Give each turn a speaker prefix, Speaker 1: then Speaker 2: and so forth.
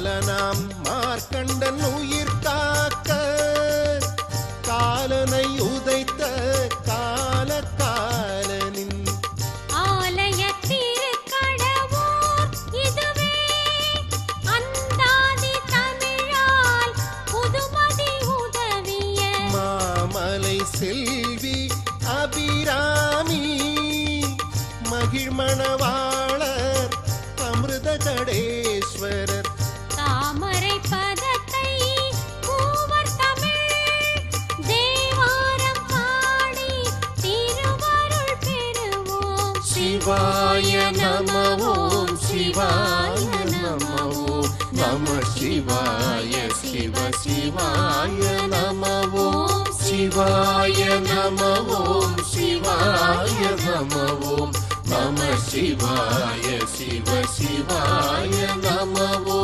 Speaker 1: பாலனாம் மார்க்கண்டன் உயிர் காக்க காலனை உதைத்த கால காலனின்
Speaker 2: ஆலய திருக்கடவூர் இதுவே அந்தாதி தமிழால் புதுமதி உதவிய
Speaker 1: மாமலை செல்வி அபிராமி மகிழ்மணவாளர் அமிர்த கடேஸ்வரர்
Speaker 2: தாமரை பதத்தை மூவர் தமிழ் தேவாரம் பாடி திருவருள் பெறுவோம்.
Speaker 1: சிவாய நம ஓம் சிவாய நம ஓம் நம சிவாய சிவ சிவாய நம ஓம் சிவாய நம ஓம் சிவாய நம ஓம் நம சிவாய சிவ சிவாய நம ஓம்